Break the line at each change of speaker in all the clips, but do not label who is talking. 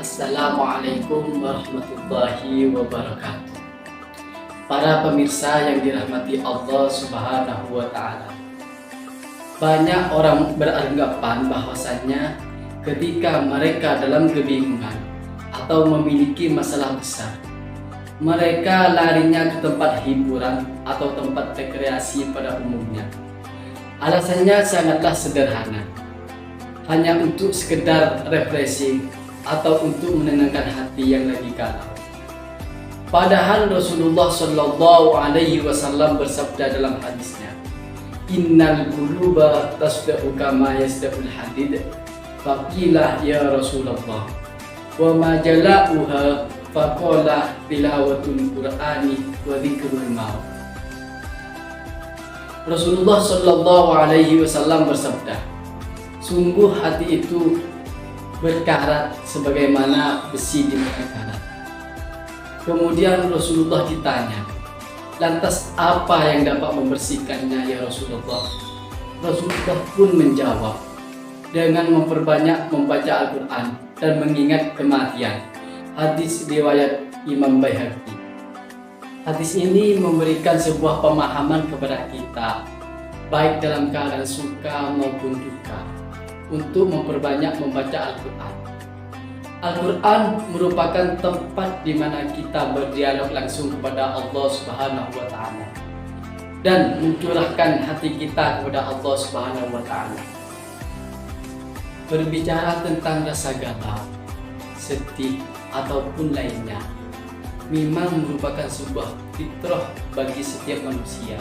Assalamualaikum warahmatullahi wabarakatuh. Para pemirsa yang dirahmati Allah Subhanahu wa Ta'ala, banyak orang beranggapan bahwasannya ketika mereka dalam kebingungan atau memiliki masalah besar, mereka larinya ke tempat hiburan atau tempat rekreasi pada umumnya. Alasannya sangatlah sederhana, hanya untuk sekedar refreshing atau untuk menenangkan hati yang lagi galau. Padahal Rasulullah Shallallahu Alaihi Wasallam bersabda dalam hadisnya, Innal quluba tasda'u kama yasda'ul hadid. Faqila ya Rasulullah, wa ma jala'uha? Faqala tilawatul Qur'ani wa dzikrul maut. Rasulullah Shallallahu Alaihi Wasallam bersabda, sungguh hati itu berkarat sebagaimana besi di muka karat. Kemudian Rasulullah ditanya, lantas apa yang dapat membersihkannya ya Rasulullah? Rasulullah pun menjawab dengan memperbanyak membaca Al-Quran dan mengingat kematian. Hadis riwayat Imam Baihaqi. Hadis ini memberikan sebuah pemahaman kepada kita, baik dalam keadaan suka maupun duka, untuk memperbanyak membaca Al-Quran. Al-Quran merupakan tempat di mana kita berdialog langsung kepada Allah Subhanahu wa Ta'ala dan mencurahkan hati kita kepada Allah Subhanahu wa Ta'ala. Berbicara tentang rasa galau, sedih ataupun lainnya memang merupakan sebuah fitrah bagi setiap manusia,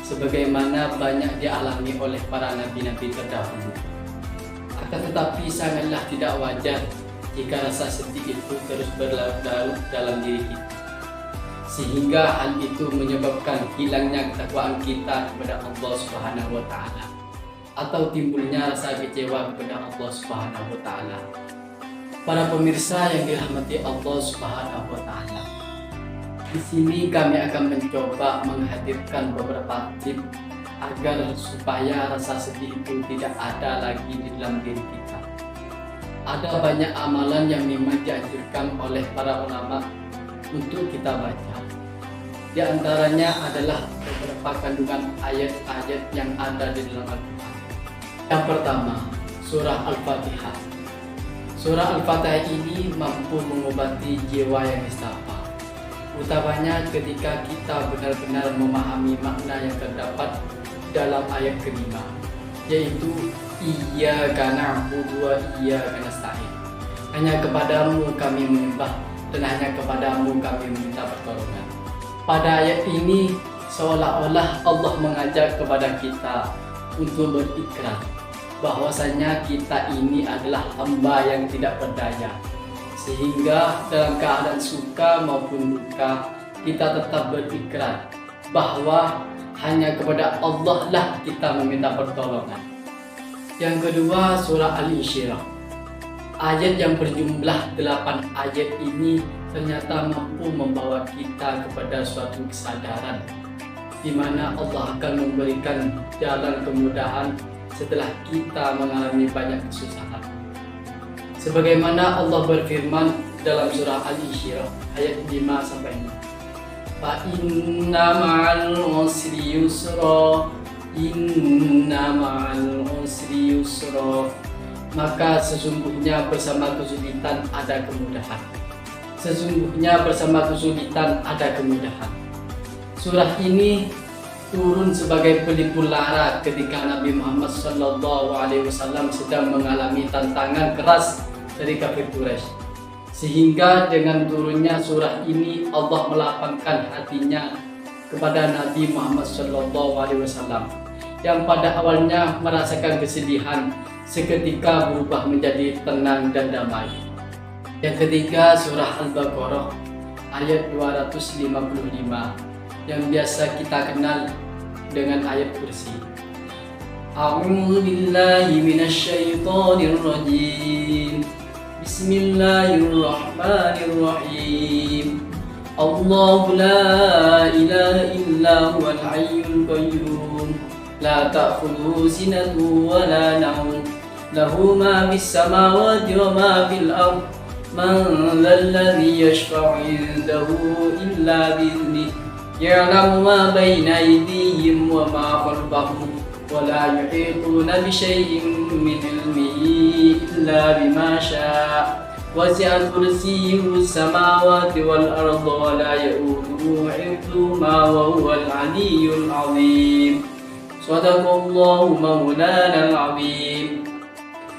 sebagaimana banyak dialami oleh para nabi-nabi terdahulu. Akan tetapi sangatlah tidak wajar jika rasa sedih itu terus berlarut-larut dalam diri kita, sehingga hal itu menyebabkan hilangnya ketakwaan kita kepada Allah Subhanahu wa Ta'ala atau timbulnya rasa kecewa kepada Allah Subhanahu wa Ta'ala. Para pemirsa yang dirahmati Allah Subhanahu wa Ta'ala, di sini kami akan mencoba menghadirkan beberapa tips agar supaya rasa sedih itu tidak ada lagi di dalam diri kita. Ada banyak amalan yang memang dianjurkan oleh para ulama untuk kita baca. Di antaranya adalah beberapa kandungan ayat-ayat yang ada di dalam Al-Quran. Yang pertama, surah Al-Fatihah. Surah Al-Fatihah ini mampu mengobati jiwa yang nistapa, utamanya ketika kita benar-benar memahami makna yang terdapat dalam ayat kelima, yaitu Iyyaka na'budu wa iyyaka nasta'in. Hanya kepadamu kami menyembah dan hanya kepadamu kami meminta pertolongan. Pada ayat ini seolah-olah Allah mengajak kepada kita untuk berikrar bahwasanya kita ini adalah hamba yang tidak berdaya, sehingga dalam keadaan suka maupun duka kita tetap berikrar bahwa hanya kepada Allah lah kita meminta pertolongan. Yang kedua, surah Al-Insyirah. Ayat yang berjumlah 8 ayat ini ternyata mampu membawa kita kepada suatu kesadaran di mana Allah akan memberikan jalan kemudahan setelah kita mengalami banyak kesusahan. Sebagaimana Allah berfirman dalam surah Al-Insyirah ayat 5 sampai 6. Fa inna ma'al usri yusra, inna ma'al usri yusra. Maka sesungguhnya bersama kesulitan ada kemudahan. Sesungguhnya bersama kesulitan ada kemudahan. Surah ini turun sebagai pelipur lara ketika Nabi Muhammad SAW sedang mengalami tantangan keras dari kafir Quraisy. Sehingga dengan turunnya surah ini Allah melapangkan hatinya kepada Nabi Muhammad SAW yang pada awalnya merasakan kesedihan seketika berubah menjadi tenang dan damai. Yang ketiga, surah Al-Baqarah ayat 255 yang biasa kita kenal dengan ayat kursi. A'udzu billahi minasyaitonir rajim. Bismillahirrahmanirrahim. Allahu la ilaha illa huwal hayyul qayyum. La ta'khudhuhu sinatun wa la nawm. Lahu ma fis samawati wa ma fil ardh. من ذا الذي يشفع عنده إلا بإذنه يعلم ما بين أيديهم وما خلفهم ولا يحيطون بشيء من علمه إلا بما شاء وسع كرسيه السماوات والأرض ولا يؤوده حفظهما وهو العلي العظيم. Shadaqallahu maulana al-azim.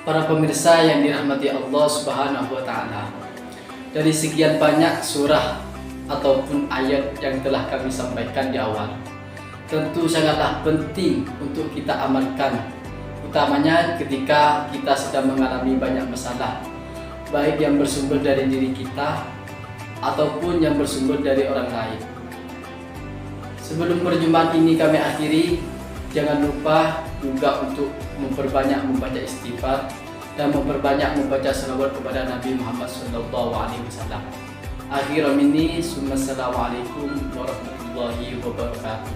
Para pemirsa yang dirahmati Allah Subhanahu wa taala. Dari sekian banyak surah ataupun ayat yang telah kami sampaikan di awal, tentu sangatlah penting untuk kita amalkan, utamanya ketika kita sedang mengalami banyak masalah, baik yang bersumber dari diri kita ataupun yang bersumber dari orang lain. Sebelum perjumpaan ini kami akhiri, jangan lupa juga untuk memperbanyak membaca istighfar dan memperbanyak membaca salawat kepada Nabi Muhammad SAW. Akhirnya ini, assalamualaikum warahmatullahi wabarakatuh.